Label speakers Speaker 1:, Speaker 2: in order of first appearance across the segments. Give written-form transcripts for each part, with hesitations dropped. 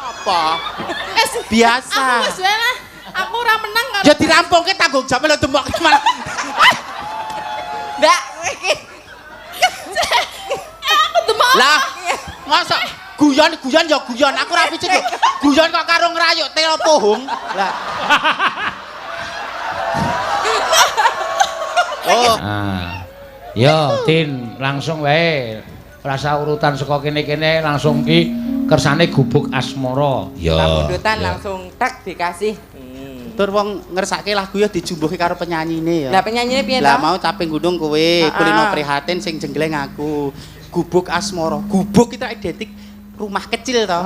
Speaker 1: Apa? Biasa.
Speaker 2: Aku wis lah. Aku ora menang karo.
Speaker 1: Ya dirampungke tanggung jawab lho demok malah.
Speaker 3: Mbak, iki.
Speaker 2: Aku demok.
Speaker 1: Lah, masa guyon ya guyon. Aku ra picit lho. Guyon kok karo ngrayuk telo pohong. Lah. Oh.
Speaker 4: Yo, Tin, langsung wae. Rasa urutan saka kene-kene langsung ki kersane gubuk asmara.
Speaker 3: Ya. Pamundutan langsung tak dikasih.
Speaker 1: Tur wong ngersake lagu ya dijumbuhi karo penyanyine ya.
Speaker 3: Lah penyanyine piye to?
Speaker 1: Lah mau caping gundung kowe, kulino prihatin sing jenggleng aku. Gubuk asmara. Gubuk itu identik rumah kecil to.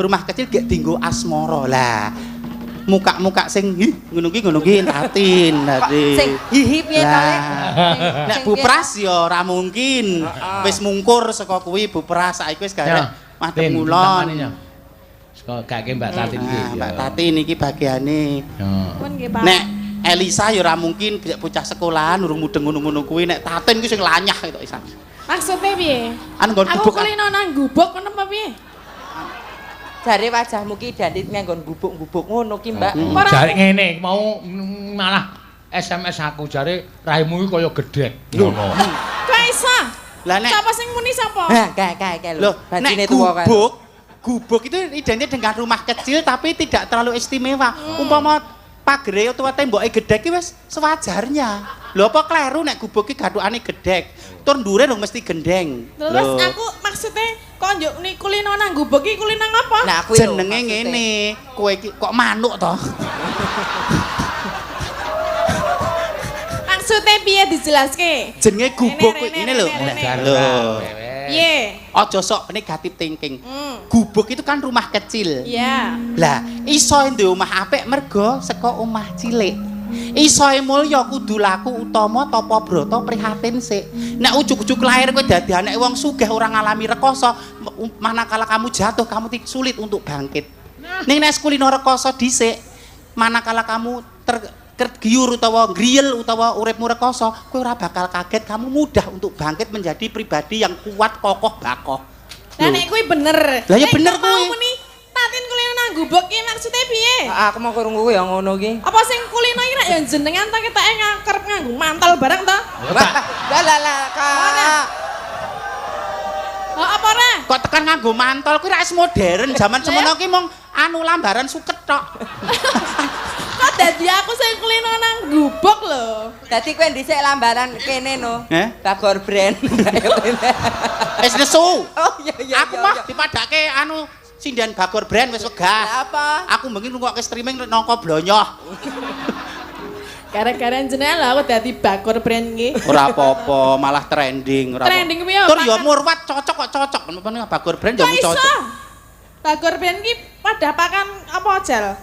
Speaker 1: Rumah kecil gek dienggo asmara. Lah muka-muka sing ngono ki tatin dadi.
Speaker 3: Sing hihi piye to lek?
Speaker 1: Nek bupras ya ora mungkin. Wis mungkur saka kuwi bupras saiki wis garek madhep ngulon.
Speaker 4: Saka gake Mbak Tatin iki.
Speaker 1: Mbak Tatin iki bagiane.
Speaker 2: Pun nggih, Pak.
Speaker 1: Nek Elisa ya ora mungkin bocah sekolahan urung mudeng ngono-ngono kuwi nek Tatin ku sing lanyah ketok isan.
Speaker 2: Maksudnya piye?
Speaker 1: Anu nggon
Speaker 2: Aku
Speaker 1: gubuk.
Speaker 2: kulino nang gubuk ngono apa piye?
Speaker 3: Jare wajahmu ki identik nganggon gubuk-gubuk ngono ki, Mbak.
Speaker 4: Jare ngene, mau malah SMS aku jare raimu iki kaya gedhek ngono.
Speaker 2: Kok iso?
Speaker 1: Lah nek
Speaker 2: Sapa sing muni sapa?
Speaker 3: Hah, kae
Speaker 1: lho,
Speaker 3: Bantine
Speaker 1: nek
Speaker 3: tuwa kan.
Speaker 1: gubuk itu identik dengan rumah kecil tapi tidak terlalu istimewa. Umpama pagere utawa temboke gedhek iki wis sewajarnya. Lho apa kleru nek gubuk iki gathukane gedhek. Tur ndure dong mesti gendeng.
Speaker 2: Terus aku maksudnya kok njuk ni kulino nang gubuk iki kulino ngapa?
Speaker 3: Nah, kuwi
Speaker 1: jenenge ngene, kowe iki kok manuk to?
Speaker 2: Maksudnya piye dijelaske?
Speaker 1: Jenenge gubuk kuwi
Speaker 2: Rene,
Speaker 1: ngene lho.
Speaker 2: Rene,
Speaker 1: Lho.
Speaker 2: Piye?
Speaker 1: Aja sok negatif thinking. Gubuk itu kan rumah kecil.
Speaker 2: Iya.
Speaker 1: Lah, iso ndek omah apik mergo saka omah cilik. Iso mulya kudu laku utama tapa brata prihatin sik. Nek ujug-ujug lahir kowe dadi anak wong sugih ora ngalami rekoso, manakala kamu jatuh kamu sulit untuk bangkit. Ning nek kulino rekoso dhisik, manakala kamu tergiur utawa griyel utawa uripmu rekoso, kowe ora bakal kaget, kamu mudah untuk bangkit menjadi pribadi yang kuat, kokoh, bakoh.
Speaker 2: Lah nek kuwi bener.
Speaker 1: Lah ya bener kuwi.
Speaker 2: Muni Tatin kulino nang gubuk ki maksudnya piye?
Speaker 3: Aku mau krungu ya ngono ki.
Speaker 2: Apa sing kulino iki nek ya jenengan ta ketake ngakerep nganggo mantel bareng to?
Speaker 3: Lah Kak.
Speaker 2: Oh, apa ora?
Speaker 1: Kok tekan nganggo mantol kuwi ra wis modern, jaman semono ki mung anu lambaran suket tok.
Speaker 2: Kok dadi aku sing kulino nang gubuk lho.
Speaker 3: Dadi kowe dhisik lambaran kene no. Bagor brand.
Speaker 1: Wis nesu.
Speaker 3: Oh iya.
Speaker 1: Aku mah dipadake anu sindian Bagor brand wis wegah.
Speaker 3: Apa?
Speaker 1: Aku mengki ngrungokke streaming nangka blonyoh.
Speaker 2: Gara-gara jenengan lho aku dadi bakor brand iki.
Speaker 1: Ora apa-apa, malah trending ora.
Speaker 2: Trending piye?
Speaker 1: Tur ya murwat cocok kok cocok. Menapa Bagor brand ya
Speaker 2: Kok
Speaker 1: cocok.
Speaker 2: iso? Bakor brand iki pada pakan apa jal?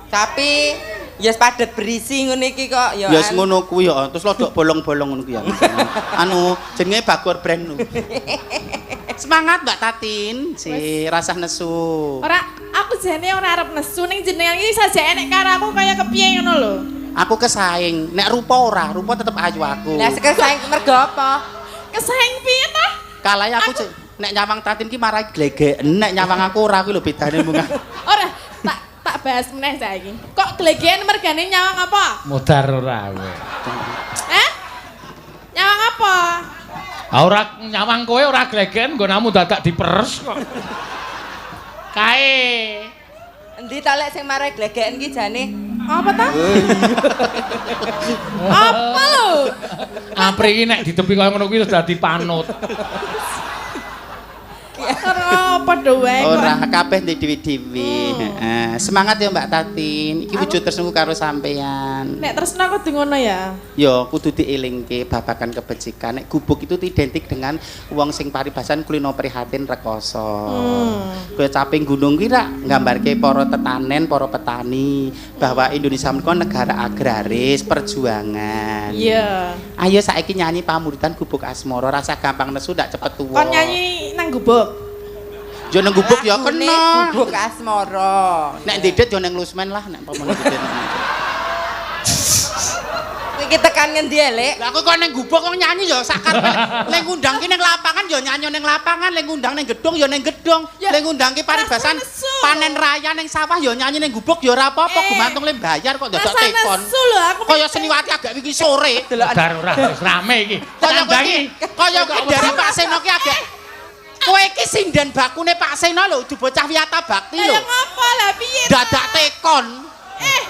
Speaker 3: Tapi ya padet berisi ngono iki kok ya.
Speaker 1: Ya wis ngono kuwi ya, terus lodok bolong-bolong ngono kuwi ya. Anu jenenge Bagor brand. Semangat Mbak Tatin, si rasah nesu.
Speaker 2: Ora, aku jane ora arep nesu ning jenengan iki sajake nek karo aku kaya kepiye ngono lho.
Speaker 1: Aku kesaing, nek rupa ora, rupa tetep ayu aku.
Speaker 3: Lah kesaing mergo apa?
Speaker 2: Kesaing piye ta?
Speaker 1: Kalaya aku nek nyawang Tatin ki marai glegeken, nek nyawang aku ora kuwi lho bedane mung.
Speaker 2: Ora, tak bahas meneh saiki. Kok glegeken mergane nyawang apa?
Speaker 4: Modar ora kowe.
Speaker 2: Nyawang apa?
Speaker 4: Ora nyawang kowe ora glegen nggonamu dadak diperes kok. Kae.
Speaker 3: Endi ta lek sing marai glegeken ki jane?
Speaker 2: Apa ta? Apa lho?
Speaker 4: Apri iki nek ditepi kaya ngono kuwi wis dadi panut.
Speaker 2: Apa doe kok?
Speaker 1: Ora kabeh ndek dewi-dewi. Heeh. Semangat ya Mbak Tatin. Iki wujud tresnaku karo sampean.
Speaker 2: Nek tresna kudu ngono ya.
Speaker 1: Ya kudu dielingke babagan kebajikan. Nek gubuk itu identik dengan wong sing paribasan kulino prihatin rekoso. Kaya caping gunung ki rak nggambarke para tetanen, para petani bahwa Indonesia menika negara agraris, perjuangan.
Speaker 2: Iya.
Speaker 1: Ayo saiki nyanyi pamuritan gubuk asmara, rasa gampang nesu ndak cepet tuwa.
Speaker 2: Kon nyanyi nang gubuk.
Speaker 1: Yo nang gubuk ya kena.
Speaker 3: Gubuk asmara.
Speaker 1: Nek ndedet yo nang lusmen lah nek pamane ndedet.
Speaker 3: Kowe Iki tekan ngendi Lek?
Speaker 1: Lah aku kok ning gubuk kok nyanyi ya sakar. Lek ngundang ki ning lapangan ya nyanyi ning lapangan, lek ngundang ning gedung ya ning gedung. Lek ngundang ki paribasan panen raya ning sawah ya nyanyi ning gubuk ya ora apa-apa, gumantung le bayar kok dadak tekon. Kaya Seniwati agak iki sore.
Speaker 4: Dar ora wis rame iki.
Speaker 1: Kaya dari Pak Seno ki agak kowe iki sinden bakune Pak Seno lho, du bocah wiyata bakti lho.
Speaker 2: Ya ngapa lah piye?
Speaker 1: Dadak tekon.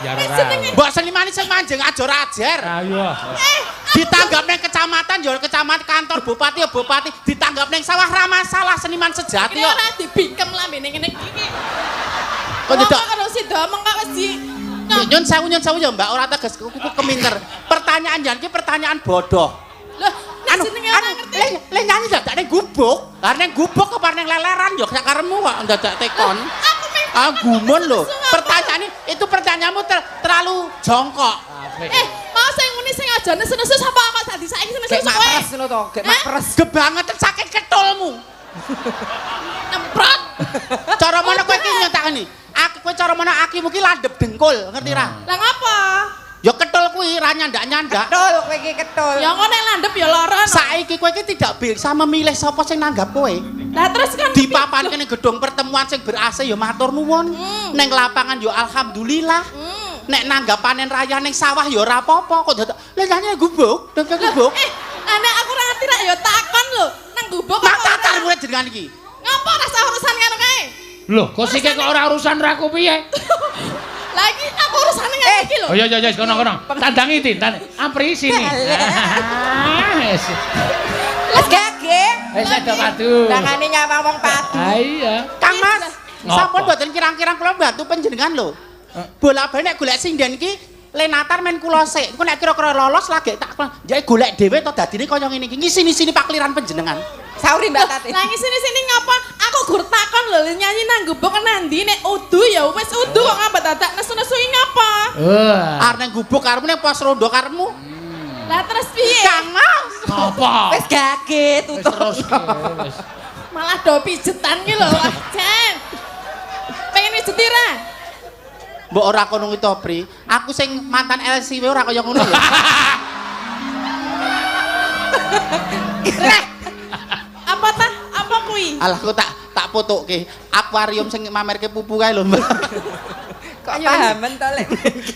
Speaker 4: Ya
Speaker 2: wis
Speaker 4: ora.
Speaker 2: jenenge.
Speaker 1: Mbok Seniman sing manjing ajar-ajar.
Speaker 4: Ayo.
Speaker 1: Ditanggap ning kecamatan ya kecamatan kantor bupati ya bupati, ditanggap ning sawah ra masalah seniman sejati
Speaker 2: Iki
Speaker 1: kok.
Speaker 2: ora dibingkem lambene ngene iki.
Speaker 1: Kok tidak
Speaker 2: karo sida mengko wis di
Speaker 1: nyun sewu ya Mbak ora teges kuku keminter. Pertanyaan jan ki pertanyaan bodoh.
Speaker 2: Loh, nek jenenge ora ngerti.
Speaker 1: Le nyanyi dadak ning gubuk. Lah ning gubuk kok ning leleran ya sak karemu kok dadak tekon. Ah gumun lho. Pertanyaan itu pertanyaanmu terlalu jongkok.
Speaker 2: Mau sing muni sing aja nesu-nesu sapa kok dadi saiki nesu
Speaker 3: Gek mak
Speaker 2: kowe.
Speaker 3: peres ngono to, gek mak peres.
Speaker 1: Gebangetan saking ketulmu.
Speaker 2: Nemprot.
Speaker 1: Cara mana kowe iki nyotakani? Aku kowe cara mana akimu ki landhep dengkul, ngerti ra?
Speaker 2: Lah ngapa?
Speaker 1: Ya ketul kuwi ra nyandak-nyandak.
Speaker 3: Ketul kowe iki ketul.
Speaker 2: Ya kok nek landhep ya lara.
Speaker 1: Saiki kowe iki tidak bisa memilih sapa sing nanggap kowe.
Speaker 2: Lah terus kan
Speaker 1: Dipapanke ning gedung pertemuan sing ber-AC ya matur nuwun. Ning lapangan ya alhamdulillah. Nek nanggap panen raya ning sawah ya ora apa-apa kok dadak. Lah nyanyi gubuk, ning gubuk.
Speaker 2: Anak aku ora ngerti rak ya takon lho. Nang gubuk kok.
Speaker 1: Makatar mulai jenengan iki.
Speaker 2: Ngapa rasa urusan karo kae?
Speaker 4: Loh, kok sik kok ora urusan raku piye?
Speaker 2: Lagi aku urusane ngene iki lho.
Speaker 4: Oh iya iya kono. Tandangi Tin, ampri sini. Wis.
Speaker 3: Wis gage.
Speaker 4: Wis ada padu.
Speaker 3: Dangane nyawang wong padu.
Speaker 4: Ah iya.
Speaker 1: Kang Mas,
Speaker 4: Ngopo?
Speaker 1: sampun mboten kirang-kirang kula bantu panjenengan lho. Bola-bali nek golek sinden ki lenatar men kula sik. Engko nek kira-kira lolos lagi tak jek golek dhewe to dadine kaya ngene iki. Ngisi-sini pakliran panjenengan.
Speaker 3: Sauri Mbak Tati.
Speaker 2: Lah sini-sini ngapa? Aku gur takon lho nyanyi nang gubuk nang ndi nek udu ya wis udu kok ngapa dadak nesu-nesu iki ngapa?
Speaker 1: Arep nang gubuk karepmu ning pos rondo karepmu.
Speaker 2: Lah terus piye?
Speaker 1: Kang Mas.
Speaker 4: Apa?
Speaker 3: Wis gage
Speaker 4: Wis
Speaker 3: tutup.
Speaker 4: terus wis.
Speaker 2: Malah do pijetan ki lho. Jan. Pengen pijeti ra?
Speaker 1: Mbok ora kono kuwi to, Pri. Aku sing mantan LCW ora kaya ngono lho.
Speaker 2: Apa ta? Apa kuwi?
Speaker 1: Alah kok tak fotoke. Akuarium sing mamerke pupu kae lho, Mbak.
Speaker 3: Kok pahamen to Lek?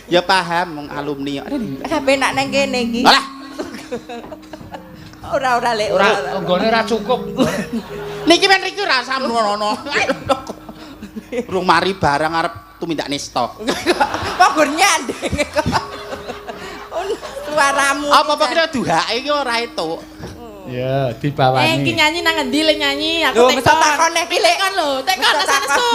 Speaker 1: Ya paham wong alumni.
Speaker 3: HP nak nang kene iki.
Speaker 1: Alah,
Speaker 3: Ora Lek, ora.
Speaker 4: Nggone ora cukup.
Speaker 1: niki men riki ora samrono. Rung mari barang arep tumindak nista.
Speaker 3: Kok gur nyandeng kok. Suaramu.
Speaker 1: Apa kira duhake iki ora etuk.
Speaker 4: Ya, dibawani.
Speaker 2: Iki nyanyi nang endi le nyanyi? Aku
Speaker 3: Lho, mesti takon nek iki Lek.
Speaker 2: Tekon lho, tekon nesu.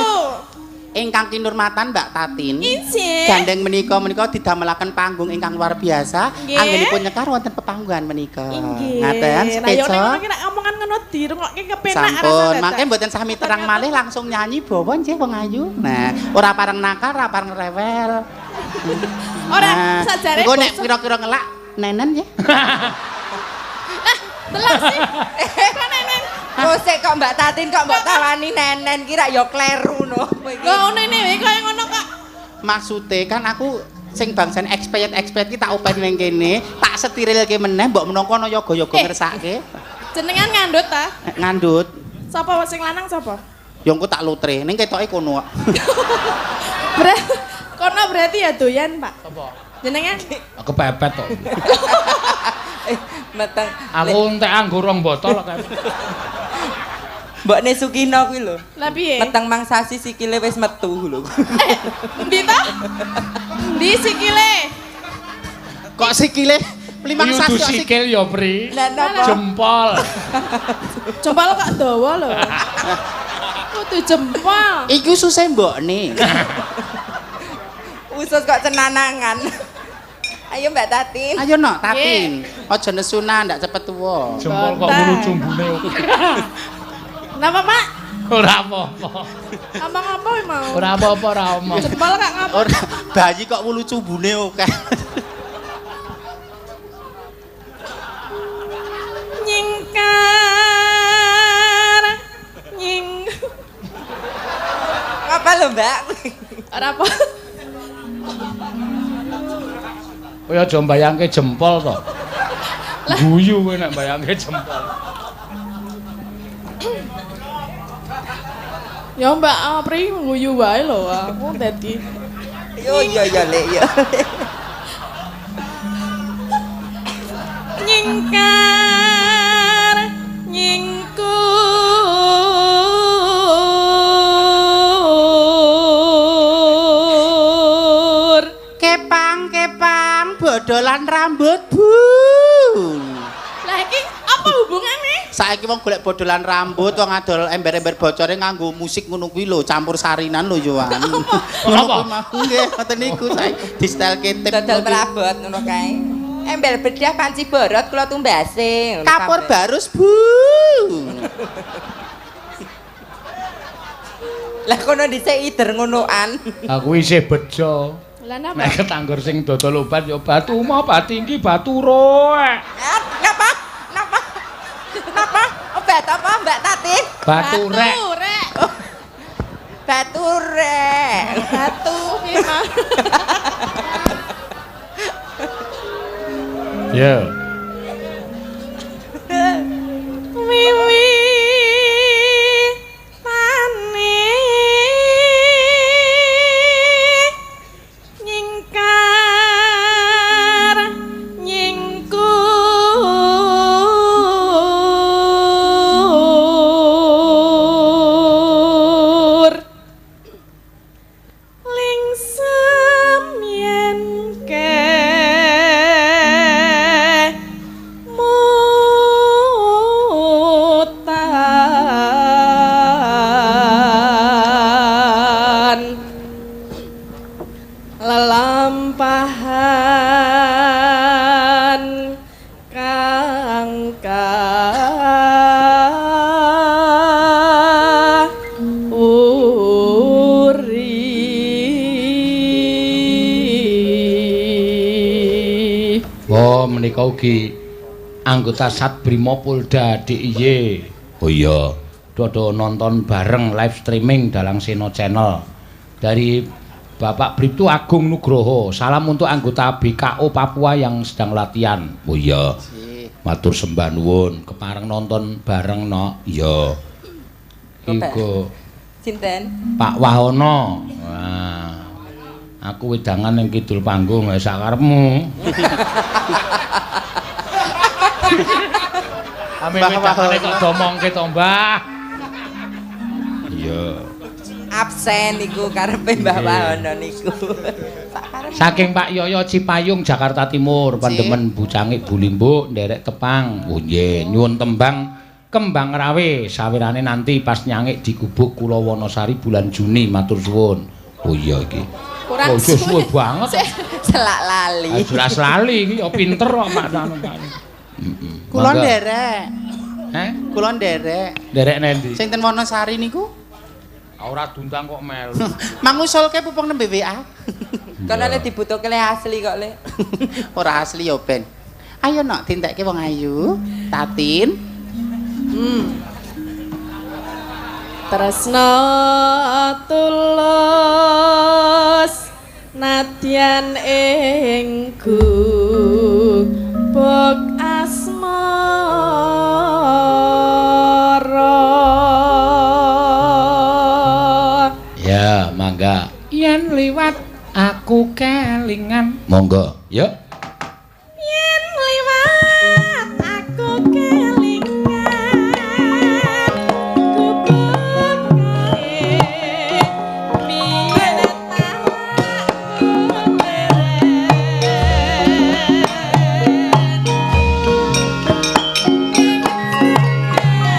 Speaker 1: Ingkang kinurmatan Mbak Tatin.
Speaker 2: Injih.
Speaker 1: Gandeng menika didamelaken panggung ingkang luar biasa.
Speaker 2: Nggih.
Speaker 1: Anggenipun nyekar wonten pepanggungan menika.
Speaker 2: Inggih.
Speaker 1: Ngaten
Speaker 2: Lah yo nek ngono
Speaker 1: sepeca.
Speaker 2: ki nek omongan ngono dirungokke kepenak
Speaker 1: Sampun, mangke mboten sami terang malih langsung nyanyi bawa nggih wong ayu. Nah, ora pareng nakal, ora pareng rewel.
Speaker 2: Ora sajare.
Speaker 1: Engko nek kira-kira ngelak nenen nggih.
Speaker 2: Delok sih. Kok nenen.
Speaker 3: Musik kok Mbak Tatin kok mbok tawani nenen kira ya kleru no.
Speaker 2: Lho ngene kaya ngono kok.
Speaker 1: Maksude kan aku sing bangsan expired ki tak openi ning kene, tak setirilke meneh mbok menangka ana yoga-yoga ngersake.
Speaker 2: Jenengan ngandut ta?
Speaker 1: Ngandut.
Speaker 2: Sapa sing lanang sapa?
Speaker 1: Ya engko tak lutre, ning ketoke kono kok.
Speaker 2: Kono berarti ya doyan, Pak.
Speaker 4: Apa?
Speaker 2: Jenengan
Speaker 4: Kepepet to.
Speaker 3: Meteng.
Speaker 4: Aku entek anggur rong botol kok.
Speaker 3: Mbokne Sukino kuwi lho.
Speaker 2: lah piye?
Speaker 3: Meteng Mang Sasi sikile wis metu lho.
Speaker 2: Endi ta? Endi sikile?
Speaker 1: Kok sikile limang
Speaker 4: Kudu
Speaker 1: sasi kok
Speaker 4: sikil ya, Pri.
Speaker 3: Lah napa?
Speaker 4: Jempol.
Speaker 2: Jempol kok dawa lho. Kudu jempol.
Speaker 1: Iku susah mbokne.
Speaker 3: Usus kok cenanangan. Ayo Mbak Tatin.
Speaker 1: Ayo nok, Tatin. Aja nesuna ndak cepet tuwa.
Speaker 4: Jempol kok
Speaker 2: Bentar.
Speaker 4: mulu cumbune.
Speaker 2: Napa, Pak?
Speaker 4: Ora apa-apa.
Speaker 2: Ngomong apa mau?
Speaker 4: Ora apa-apa ora omong.
Speaker 2: Jempol kok ngapa?
Speaker 1: Ora bayi kok wulu cumbune akeh.
Speaker 2: Nyingkar. Nying.
Speaker 3: Apa lho Mbak?
Speaker 2: Ora apa.
Speaker 4: Kowe aja mbayangke jempol to. Guyu kowe nek mbayangke jempol.
Speaker 2: Ya Mbak Apri nguyu wae lho aku dadi.
Speaker 3: Yo Lek yo.
Speaker 2: Nyingkar nyingkur
Speaker 1: Kepang bodolan rambut Bu.
Speaker 2: lah iki apa hubungane
Speaker 1: Saiki wong golek bodolan rambut wong adol ember-ember bocore nganggo musik ngono kuwi lho campur sarinan lho yo wan. Ngono kuwi mah nggih ngoten niku saiki di style ketip
Speaker 3: Dodol perabot ngono kae. Embel bedah panci borot kula tumbase.
Speaker 1: kapur barus Bu.
Speaker 3: Lah kono dhisik ider ngonoan.
Speaker 4: Aku isih bejo.
Speaker 2: lah napa
Speaker 4: Nek ketanggur sing dodol obat ya batu mau batinggi batu roek.
Speaker 3: Napa? Obat apa Mbak Tati?
Speaker 4: Batu rek.
Speaker 3: Batu rek.
Speaker 2: batu gimana
Speaker 4: Ya.
Speaker 2: wiwi mane nyingkar nyingkur lingsem yen mutan lelampahan kang uri
Speaker 4: Wah, menika ugi anggota Satbrimopolda DIY. Oh iya, dodo nonton bareng live streaming dalam Seno Channel dari Bapak Bribtu Agung Nugroho. Salam untuk anggota BKO Papua yang sedang latihan. Oh iya, matur sembah nuwun, kepareng nonton bareng no. Iya. Iku
Speaker 3: Sinten?
Speaker 4: Pak Wahono. Wah. Aku wedangan ning kidul panggung ya sakarepmu. Ame wedangane kok domongke to, Mbah. Iya.
Speaker 3: Absen niku karepe Mbah Wahono niku.
Speaker 4: Saking Pak Yoyo Cipayung Jakarta Timur, pandemen bucangik bulimbo nderek tepang. Oh nggih, nyuwun tembang Kembang Rawe sawirane nanti pas nyangik di Gubuk Kula Wonosari bulan Juni matur suwun. Oh iya iki.
Speaker 2: kurang
Speaker 4: suwe banget.
Speaker 3: Selak lali.
Speaker 4: Jelas lali iki ya pinter kok Pak anu Pak. Heeh.
Speaker 1: Kula nderek.
Speaker 4: Heh?
Speaker 1: Kula nderek.
Speaker 4: Nderek nendi?
Speaker 1: Sing ten Wonosari niku.
Speaker 4: Ora dundang kok melu.
Speaker 1: Mangusulke pupung nembe WA.
Speaker 3: Kono le dibutuhke le asli kok le.
Speaker 1: Ora asli ya ben. Ayo nok dintekke wong ayu. Tatin.
Speaker 2: tresna tulus nadyan ing gubuk asmara.
Speaker 4: Ya, mangga. Yen liwat aku kelingan. Monggo, yuk.
Speaker 2: Yen liwat aku kelingan gubuk kae biyen tak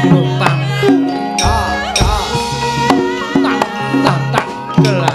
Speaker 4: Lupang. Tak gelar.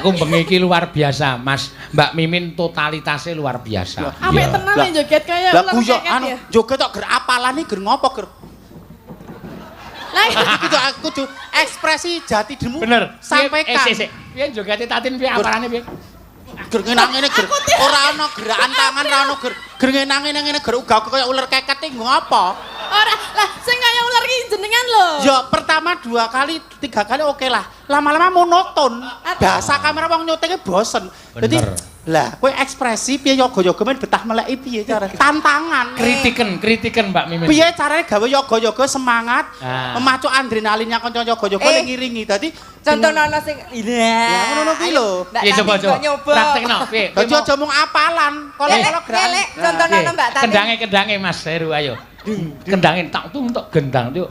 Speaker 4: Aku bengi iki luar biasa, Mas. Mbak Mimin totalitasnya luar biasa.
Speaker 2: Apik tenan nek joget kaya
Speaker 1: Lah
Speaker 2: ular
Speaker 1: guyon
Speaker 2: keket
Speaker 1: anu
Speaker 2: ya.
Speaker 1: joget tok ger apalane ger ngopo ger.
Speaker 2: Lah
Speaker 1: Kudu kudu ekspresi jati dirimu
Speaker 4: Bener.
Speaker 1: sampaikan.
Speaker 4: Piye jogete Tatin piye apalane piye?
Speaker 1: Ger ngene ger ora ana gerakan tangan ora ana ger ngene ger uga kaya ular keket iki ngopo?
Speaker 2: ora lah sing kaya ular iki jenengan lho.
Speaker 1: Ya pertama 2 kali 3 kali oke lah. Lama-lama monoton. Bahasa kamera wong nyutinge bosen. Dadi lah kowe ekspresi piye yoga-yoga men betah meleki piye cara tantangan.
Speaker 4: Kritiken Mbak Mimin.
Speaker 1: Piye carane gawe yoga-yoga semangat memacu adrenalinnya kanca yoga-yoga ning ngiringi. Dadi
Speaker 3: Contohnya ana sing
Speaker 1: ya ngono kuwi lho.
Speaker 4: Piye coba. Praktekno piye?
Speaker 1: Dadi aja mung apalan. Kalau gerak.
Speaker 3: Contohnya ana Mbak Tatin.
Speaker 4: Kendange Mas Heru ayo. Kendange tak tuk gendang yuk.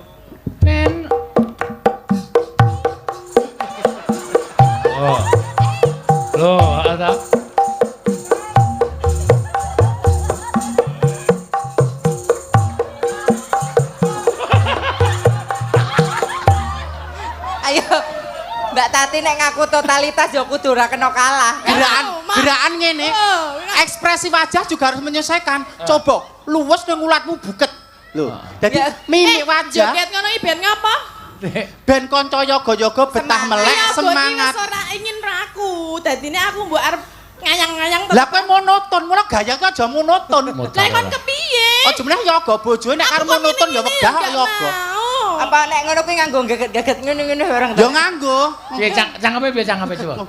Speaker 4: Pen. Oh. Loh, ada.
Speaker 3: Ayo Mbak Tati nek ngaku totalitas ya kudu ora kena kalah.
Speaker 1: Gerakan ngene. Ekspresi wajah juga harus menyesuaikan. Coba luwes ning ulatmu buket. Lho, dadi mimik wajah.
Speaker 2: Joget ngono iki ben ngapa?
Speaker 1: Ben kanca yoga-yoga betah melek semangat.
Speaker 2: Wis ora ingin raku. Dadine aku mbok arep ngayang-ngayang
Speaker 1: Lah kowe monoton, mula gaya ki aja monoton.
Speaker 2: Lah kon kepiye?
Speaker 1: Aja meneh yoga bojone nek karo monoton ya wegah yoga.
Speaker 3: Apa nek ngono kuwi nganggo geget-geget ngene-ngene orang
Speaker 1: Ya nganggo.
Speaker 4: Piye cangkepe coba.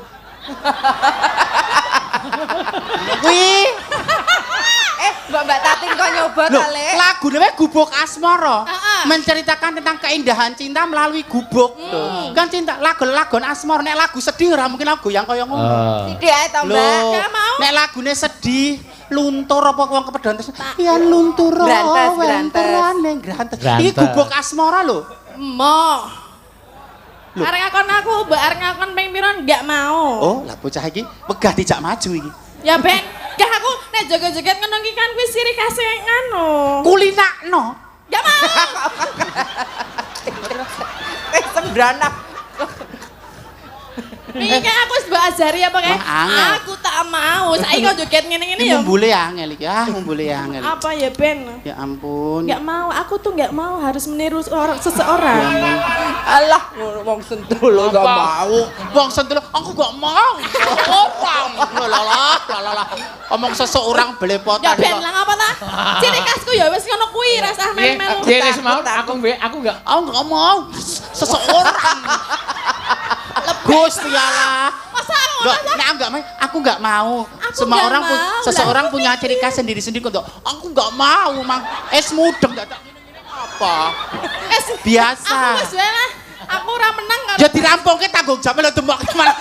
Speaker 1: Kuwi
Speaker 3: Mbak Tatin kok nyoba kali.
Speaker 1: lagu namanya Gubuk Asmara. Menceritakan tentang keindahan cinta melalui gubuk. Kan cinta lagu-lagu Asmara nek lagu sedih ora mungkin lagu yang kaya ngono.
Speaker 3: Sithik ae to, Mbak.
Speaker 2: Gak mau.
Speaker 1: Nek lagune sedih, luntur apa wong kepedhon terus yen luntur grantes. Iki Gubuk Asmara lho.
Speaker 2: Emoh. Arek ngakon aku, mbak arek ngakon ping pira enggak mau.
Speaker 1: Oh, lah bocah iki wegah dijak maju iki.
Speaker 2: Ya Ben, gak aku nek joget-joget ngono iki kan wis ciri khas ngono.
Speaker 1: Kulinakno.
Speaker 2: Gak mau.
Speaker 3: Sembrana.
Speaker 2: Iki kan aku wis mbak ajari apa kae?
Speaker 1: Angel.
Speaker 2: Aku tak mau. Saiki kok joget ngene-ngene ya.
Speaker 1: Mumbule angel iki. Mumbule angel.
Speaker 2: Apa ya Ben?
Speaker 1: Ya ampun.
Speaker 2: Enggak mau, aku tuh enggak mau harus meniru seseorang.
Speaker 3: Alah, wong sentul gak mau.
Speaker 1: Wong sentul, aku gak mau. Opang. Lah. Omong seseorang belepotan.
Speaker 2: Ya Ben lah apa ta? Ciri khasku ya wis ngono kuwi rasah melu-melu.
Speaker 4: Piye wis mau aku gak
Speaker 1: Aku gak mau. Seseorang. Gusti Allah.
Speaker 2: Masa ngono?
Speaker 1: Nek aku gak mau. Semua
Speaker 2: nggak
Speaker 1: orang
Speaker 2: mau.
Speaker 1: seseorang punya ciri khas sendiri-sendiri kok. Aku gak mau, Mang. Es mudeng dadak apa? Biasa.
Speaker 2: Aku wis wae lah. Aku ora menang karo.
Speaker 1: Ya dirampungke tanggung jawab lho dembok malah.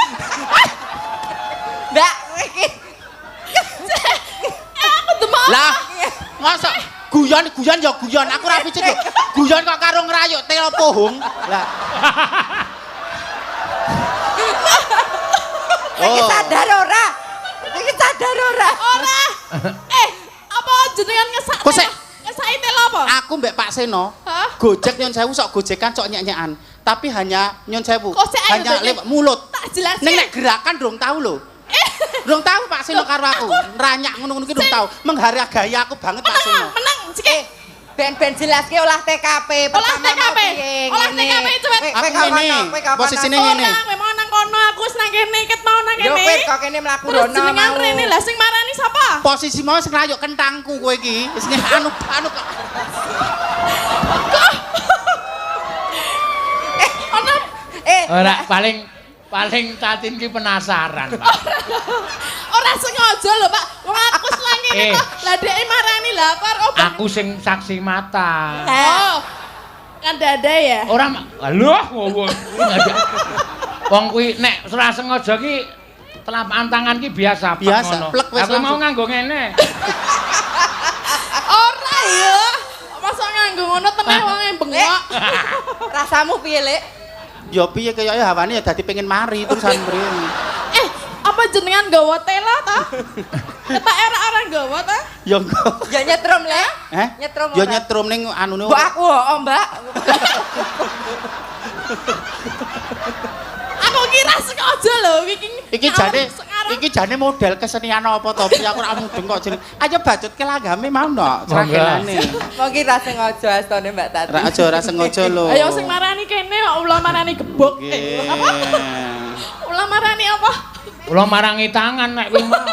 Speaker 3: Mbak, iki
Speaker 2: Aku demok.
Speaker 1: Lah, masa guyon ya guyon. Aku ra picit lho. Guyon kok karo ngrayuk telo pohong. Lah.
Speaker 3: iki sadar ora? Iki sadar ora?
Speaker 2: Ora. Apa jenengan ngesak?
Speaker 1: Kok sik?
Speaker 2: Ngesaki telo apa?
Speaker 1: Aku mbek Pak Seno.
Speaker 2: Hah?
Speaker 1: Gojek nyon sewu sok gojekan sok nyek-nyekan. Tapi hanya nyon sewu.
Speaker 2: Kok sik ayo
Speaker 1: Hanya
Speaker 2: joget?
Speaker 1: lewat mulut.
Speaker 2: Tak jelasin.
Speaker 1: Ning nek gerakan durung tahu lho. Durung tahu Pak Seno karo aku. Ranyak ngono-ngono ki durung tahu. Menghargai aku banget Pak Seno.
Speaker 2: Menang, sik.
Speaker 3: Ben jelaske olah TKP.
Speaker 2: Olah TKP. Olah TKP coba.
Speaker 1: Aku ngene. Posisine ngene.
Speaker 2: Memang nang kono aku wis nang kene ket mau nang
Speaker 3: Yo
Speaker 2: kene.
Speaker 3: kowe kok kene mlaku
Speaker 2: Terus
Speaker 3: rono
Speaker 2: jenengan
Speaker 3: mau.
Speaker 2: rene lah sing marani sapa?
Speaker 1: Posisi mau sing rayuk kentangku kowe iki. Wis anu kok.
Speaker 2: Ono
Speaker 4: ora paling Tatin ki penasaran, Pak.
Speaker 2: ora sengaja lho, Pak. Wong aku wis nang kene kok. Lah dhek marani lah aku arep obat.
Speaker 4: Aku sing saksi mata.
Speaker 2: Oh. Kan dada ya.
Speaker 4: Ora lho ngowo. Wong kuwi nek ora sengaja ki telapak tangan ki biasa
Speaker 1: Biasa, plek wis
Speaker 4: Aku mau
Speaker 1: langsung.
Speaker 4: nganggo ngene.
Speaker 2: Ora ya. Masa nganggo ngono teneh wonge bengok.
Speaker 3: Rasamu piye, Lek?
Speaker 1: Ya piye kaya hawane ya dadi pengen mari terusan mrene.
Speaker 2: Apa jenengan gawa tela ta? Ketak era gawa ta?
Speaker 1: Ya engko.
Speaker 3: Ya nyetrum, Lek. Nyetrum
Speaker 1: Ya
Speaker 3: ora?
Speaker 1: nyetrum ning anune.
Speaker 3: Mbok aku Mbak.
Speaker 2: Aku ki ra sengaja lho iki.
Speaker 1: Iki jane model kesenian apa to? Aku ora mudeng kok jeneng. Ayo bacutke langgame mau no, sragenane.
Speaker 3: Mongki ra sengaja astane Mbak Tati.
Speaker 1: Ora sengaja lho.
Speaker 2: Ayo sing marani kene kok ulah marani gebuk. Apa? Ulah marani apa?
Speaker 4: Kula marangi tangan nek kuwi mau.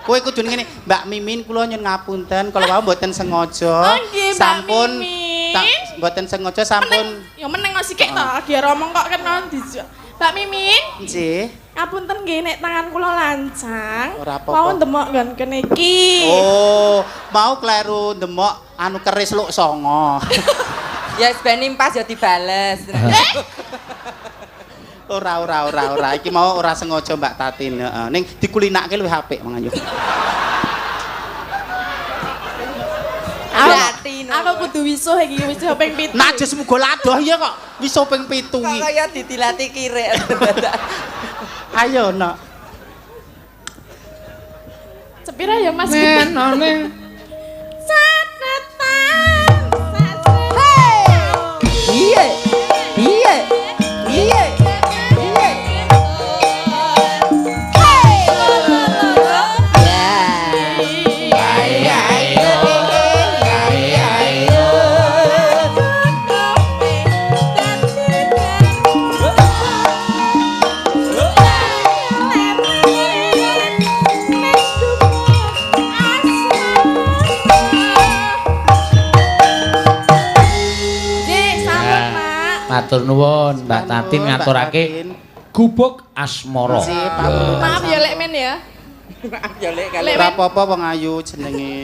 Speaker 1: Kowe kudu ngene, Mbak Mimin kula nyuwun ngapunten kalau wau mboten sengaja.
Speaker 2: Oh, nggih, Mbak
Speaker 1: Sampun
Speaker 2: Mimin.
Speaker 1: mboten sengaja sampun.
Speaker 2: Ya meneng kok sikik to, dia romong kok kena dijak. Mbak Mimin,
Speaker 1: Nggih.
Speaker 2: ngapunten nggih nek tangan kula lancang.
Speaker 1: Ora apa-apa.
Speaker 2: Mau ndemok nggon kene iki.
Speaker 1: Oh, mau kleru ndemok anu keris luk songo.
Speaker 3: Ya ben impas ya dibales.
Speaker 1: Ora. Iki mau ora sengaja Mbak Tatin, heeh. Ning dikulinake luwih apik mangayo.
Speaker 2: Aku kudu wisuh iki wisuh ping 7.
Speaker 1: Najes muga ladoh ya kok. Wis ping 7
Speaker 3: Kok
Speaker 1: iki.
Speaker 3: kaya ditilati kirek.
Speaker 1: Ayo, Nak.
Speaker 2: Sepira ya Mas?
Speaker 4: Menane.
Speaker 2: Satetan.
Speaker 3: Iya. Iya. Iya.
Speaker 4: Matur nuwun Mbak Tatin ngaturake gubuk asmara.
Speaker 1: Sip,
Speaker 2: Maaf ya lek men ya.
Speaker 3: Maaf ya lek
Speaker 2: Lek
Speaker 1: ora apa-apa wong ayu jenenge.